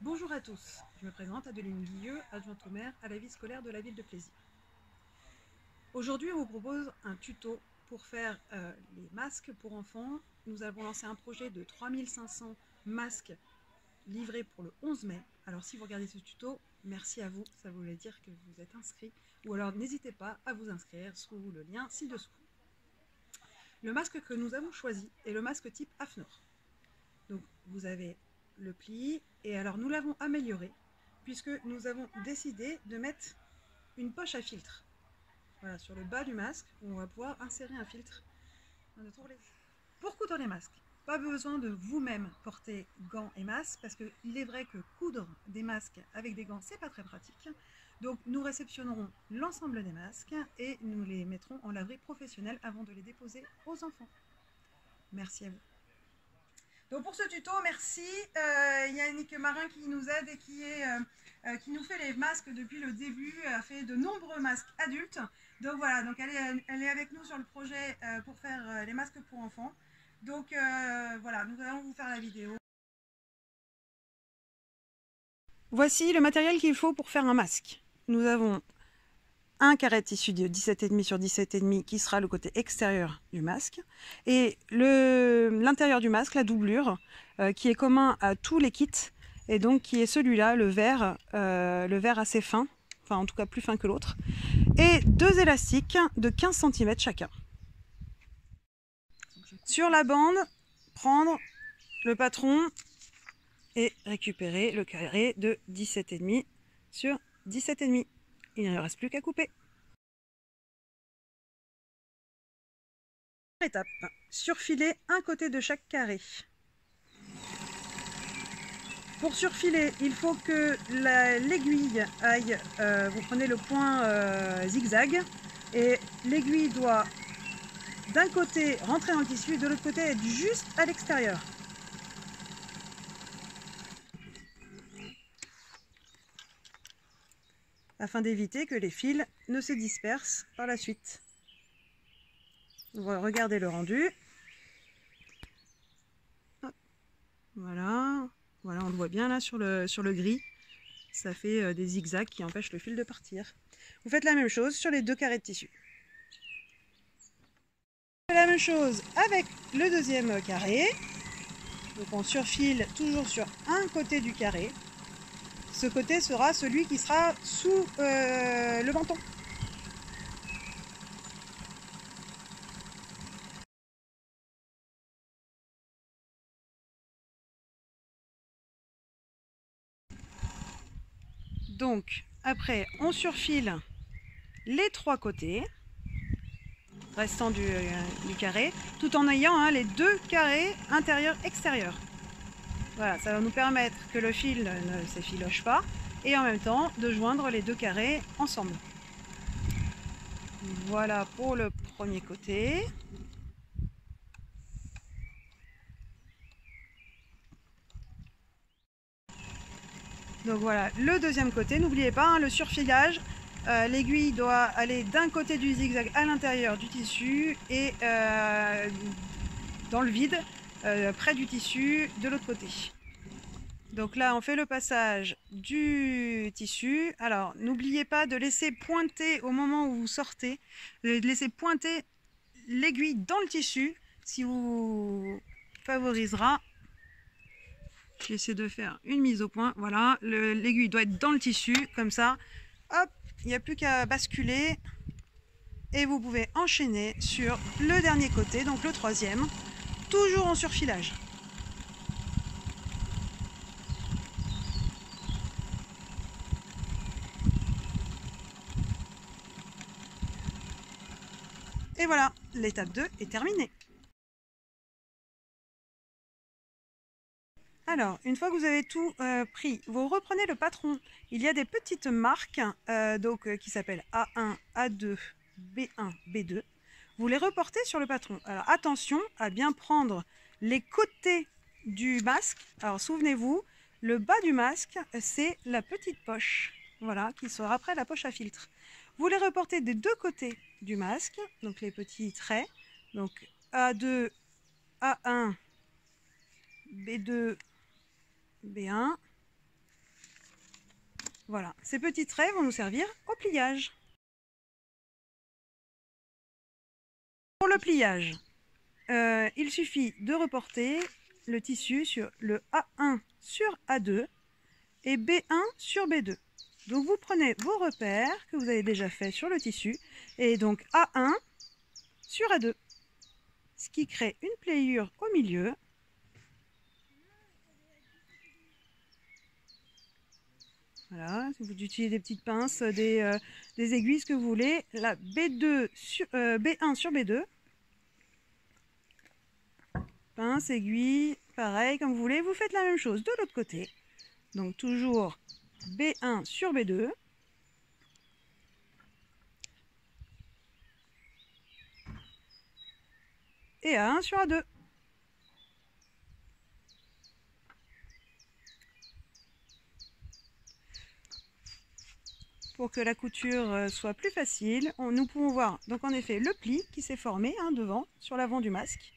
Bonjour à tous, je me présente Adeline Guilleux, adjointe au maire à la vie scolaire de la ville de Plaisir. Aujourd'hui, on vous propose un tuto pour faire les masques pour enfants. Nous avons lancé un projet de 3500 masques livrés pour le 11 mai. Alors si vous regardez ce tuto, merci à vous, ça voulait dire que vous êtes inscrit. Ou alors n'hésitez pas à vous inscrire sous le lien ci-dessous. Le masque que nous avons choisi est le masque type AFNOR. Donc vous avez le pli, et alors nous l'avons amélioré puisque nous avons décidé de mettre une poche à filtre. Voilà, sur le bas du masque, on va pouvoir insérer un filtre pour coudre les masques. Pas besoin de vous-même porter gants et masques, parce qu'il est vrai que coudre des masques avec des gants, c'est pas très pratique. Donc nous réceptionnerons l'ensemble des masques et nous les mettrons en laverie professionnelle avant de les déposer aux enfants. Merci à vous. Donc pour ce tuto, merci Yannick Marin qui nous aide et qui nous fait les masques depuis le début, a fait de nombreux masques adultes. Donc voilà, donc elle est avec nous sur le projet pour faire les masques pour enfants. Donc voilà, nous allons vous faire la vidéo. Voici le matériel qu'il faut pour faire un masque. Nous avons un carré de tissu de 17,5 sur 17,5 qui sera le côté extérieur du masque, et l'intérieur du masque, la doublure, qui est commun à tous les kits, et donc qui est celui-là, le vert assez fin, enfin en tout cas plus fin que l'autre, et deux élastiques de 15 cm chacun. Sur la bande, prendre le patron et récupérer le carré de 17,5 sur 17,5. Il ne reste plus qu'à couper. Étape, surfiler un côté de chaque carré. Pour surfiler, il faut que l'aiguille aille, vous prenez le point zigzag, et l'aiguille doit d'un côté rentrer dans le tissu et de l'autre côté être juste à l'extérieur. Afin d'éviter que les fils ne se dispersent par la suite. Regardez le rendu. Voilà, voilà, on le voit bien là sur le gris. Ça fait des zigzags qui empêchent le fil de partir. Vous faites la même chose sur les deux carrés de tissu. La même chose avec le deuxième carré. Donc on surfile toujours sur un côté du carré. Ce côté sera celui qui sera sous le menton. Donc après on surfile les trois côtés restants du carré, tout en ayant les deux carrés intérieur-extérieur. Voilà, ça va nous permettre que le fil ne s'effiloche pas et en même temps de joindre les deux carrés ensemble. Voilà pour le premier côté. Donc voilà, le deuxième côté, n'oubliez pas le surfilage. L'aiguille doit aller d'un côté du zigzag à l'intérieur du tissu et dans le vide, près du tissu de l'autre côté. Donc là, on fait le passage du tissu. Alors, n'oubliez pas de laisser pointer au moment où vous sortez, de laisser pointer l'aiguille dans le tissu, ce qui vous favorisera. J'essaie de faire une mise au point. Voilà, l'aiguille doit être dans le tissu, comme ça. Hop, il n'y a plus qu'à basculer. Et vous pouvez enchaîner sur le dernier côté, donc le troisième, toujours en surfilage. Et voilà, l'étape 2 est terminée. Alors, une fois que vous avez tout pris, vous reprenez le patron. Il y a des petites marques qui s'appellent A1, A2, B1, B2. Vous les reportez sur le patron. Alors attention à bien prendre les côtés du masque. Alors souvenez-vous, le bas du masque, c'est la petite poche. Voilà, qui sera après la poche à filtre. Vous les reportez des deux côtés du masque, donc les petits traits. Donc A2, A1, B2, B1. Voilà, ces petits traits vont nous servir au pliage. Pour le pliage, il suffit de reporter le tissu sur le A1 sur A2 et B1 sur B2. Donc vous prenez vos repères que vous avez déjà fait sur le tissu et donc A1 sur A2, ce qui crée une pliure au milieu. Voilà, si vous utilisez des petites pinces, des aiguilles, ce que vous voulez. Là, B1 sur B2. Pince, aiguille, pareil, comme vous voulez. Vous faites la même chose de l'autre côté. Donc toujours B1 sur B2. Et A1 sur A2. Pour que la couture soit plus facile, nous pouvons voir donc en effet le pli qui s'est formé devant, sur l'avant du masque.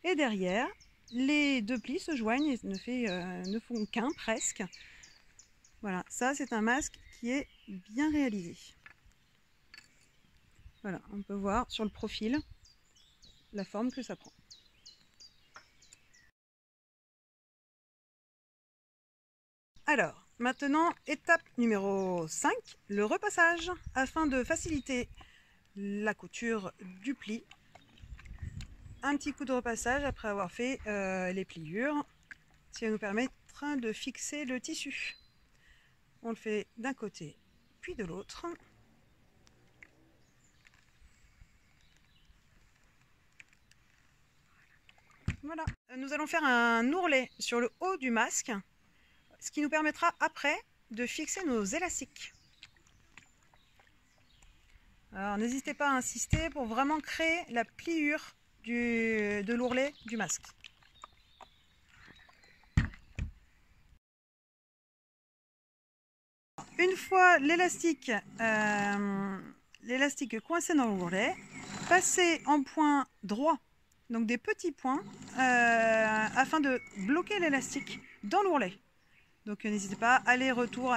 Et derrière, les deux plis se joignent et ne font qu'un presque. Voilà, ça c'est un masque qui est bien réalisé. Voilà, on peut voir sur le profil la forme que ça prend. Alors, maintenant, étape numéro 5, le repassage. Afin de faciliter la couture du pli, un petit coup de repassage après avoir fait les pliures, ce qui va nous permettre de fixer le tissu. On le fait d'un côté puis de l'autre. Voilà. Nous allons faire un ourlet sur le haut du masque, ce qui nous permettra après de fixer nos élastiques. Alors n'hésitez pas à insister pour vraiment créer la pliure de l'ourlet du masque. Une fois l'élastique coincé dans l'ourlet, passez en point droit, donc des petits points, afin de bloquer l'élastique dans l'ourlet. Donc n'hésitez pas, aller-retour,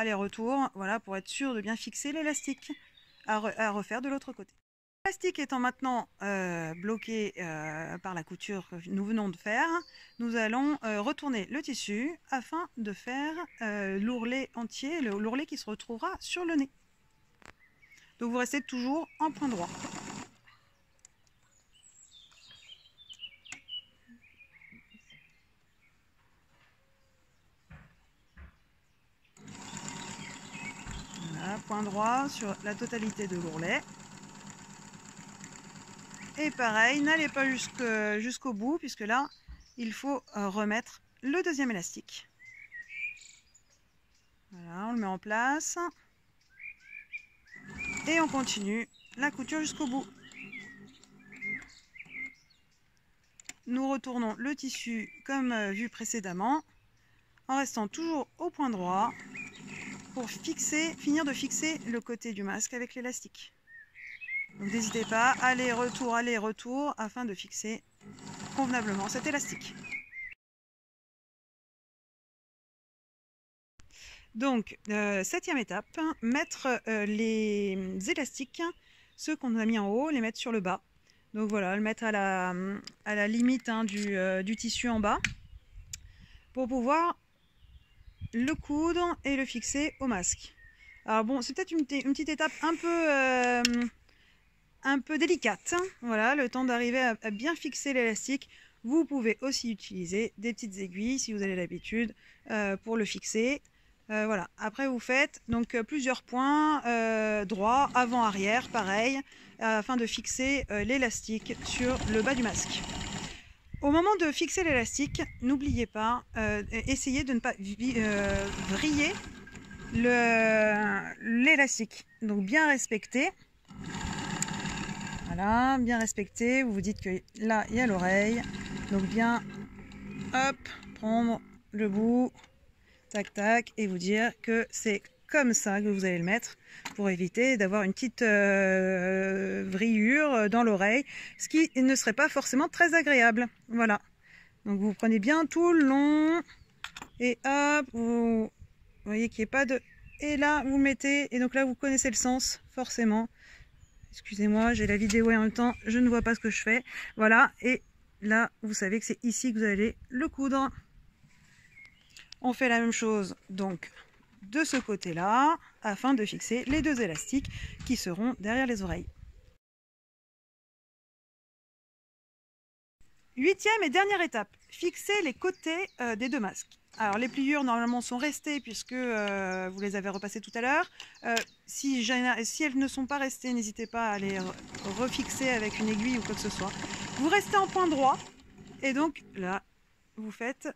voilà, pour être sûr de bien fixer l'élastique à refaire de l'autre côté. L'élastique étant maintenant bloqué par la couture que nous venons de faire, nous allons retourner le tissu afin de faire l'ourlet entier, l'ourlet qui se retrouvera sur le nez. Donc vous restez toujours en point droit. Voilà, point droit sur la totalité de l'ourlet. Et pareil, n'allez pas jusqu'au bout, puisque là, il faut remettre le deuxième élastique. Voilà, on le met en place. Et on continue la couture jusqu'au bout. Nous retournons le tissu comme vu précédemment, en restant toujours au point droit, pour finir de fixer le côté du masque avec l'élastique. Donc n'hésitez pas, aller-retour, afin de fixer convenablement cet élastique. Donc, septième étape, mettre les élastiques, ceux qu'on a mis en haut, les mettre sur le bas. Donc voilà, le mettre à la limite du tissu en bas, pour pouvoir le coudre et le fixer au masque. Alors bon, c'est peut-être une petite étape un peu délicate, voilà, le temps d'arriver à bien fixer l'élastique. Vous pouvez aussi utiliser des petites aiguilles si vous avez l'habitude pour le fixer. Voilà, après vous faites donc plusieurs points droit, avant, arrière, pareil, afin de fixer l'élastique sur le bas du masque. Au moment de fixer l'élastique, n'oubliez pas, essayez de ne pas vriller l'élastique. Donc bien respecter. Voilà, bien respecter. Vous vous dites que là, il y a l'oreille. Donc bien, hop, prendre le bout, tac, tac, et vous dire que c'est comme ça que vous allez le mettre pour éviter d'avoir une petite vrillure dans l'oreille, ce qui ne serait pas forcément très agréable. Voilà. Donc vous prenez bien tout le long et hop, vous voyez qu'il n'y ait pas de et là vous mettez, et donc là vous connaissez le sens forcément. Excusez-moi, j'ai la vidéo et en même temps je ne vois pas ce que je fais. Voilà, et là vous savez que c'est ici que vous allez le coudre. On fait la même chose donc de ce côté-là afin de fixer les deux élastiques qui seront derrière les oreilles. 8e et dernière étape, fixer les côtés des deux masques. Alors les pliures normalement sont restées puisque vous les avez repassées tout à l'heure. Si elles ne sont pas restées, n'hésitez pas à les refixer avec une aiguille ou quoi que ce soit. Vous restez en point droit et donc là vous faites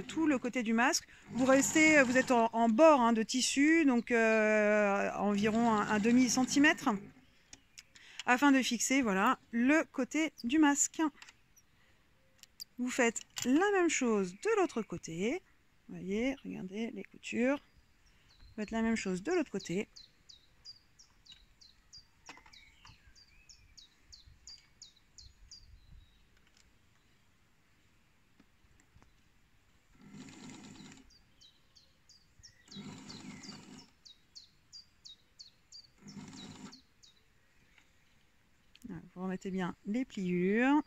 tout le côté du masque. Vous êtes en bord de tissu, donc environ un demi-centimètre, afin de fixer voilà, le côté du masque. Vous faites la même chose de l'autre côté. Vous voyez, regardez les coutures. Vous faites la même chose de l'autre côté. Vous remettez bien les pliures.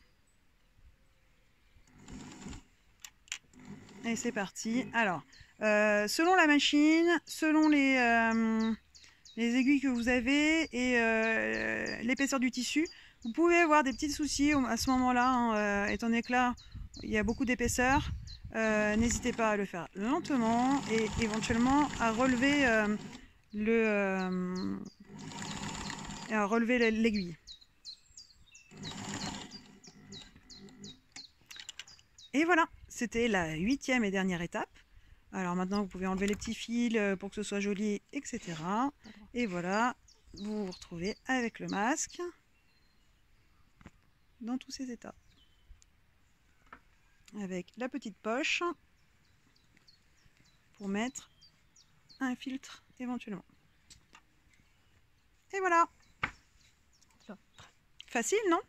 Et c'est parti. Alors, selon la machine, selon les aiguilles que vous avez et l'épaisseur du tissu, vous pouvez avoir des petits soucis à ce moment-là, étant donné que là, il y a beaucoup d'épaisseur. N'hésitez pas à le faire lentement et éventuellement à relever l'aiguille. Et voilà, c'était la 8e et dernière étape. Alors maintenant, vous pouvez enlever les petits fils pour que ce soit joli, etc. Et voilà, vous vous retrouvez avec le masque dans tous ses états. Avec la petite poche pour mettre un filtre éventuellement. Et voilà. Facile, non ?